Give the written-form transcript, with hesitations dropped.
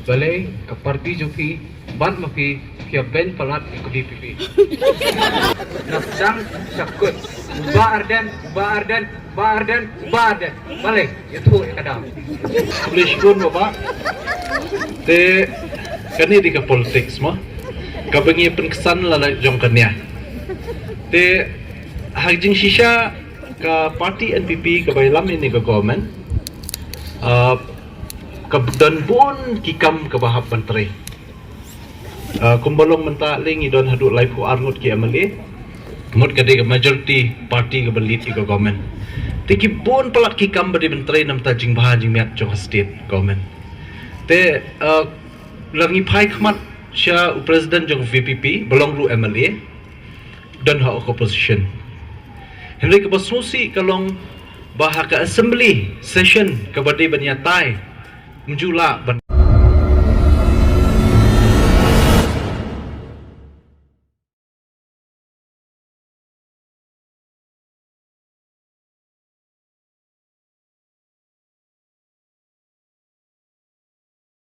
Balay parti joki ban mafi kia ben palat ke DPP. Nafsang sakut. Ba Ardan. Balay itu kadang. English pun Bapak. Te kani di ka politics mo. Kabangi penkesan lala jong kanya. Te hagjing shisha ka parti NPP ka bailam ini ka government. Kabdan pun kikam ka bahap menteri. Kumbalong mentaling idon haduk laifu arngut ki MLA. Mut kadi ka majority parti ka belit ka government. Tiki pun pelak kikam badi menteri nam tajing bahajing miat jong state government. Te langi pai khmat sya presiden jong VPP belong ru MLA dan hak opposition. Henry ke basusi kalong bahaka assembly session kabadi banyatai menjula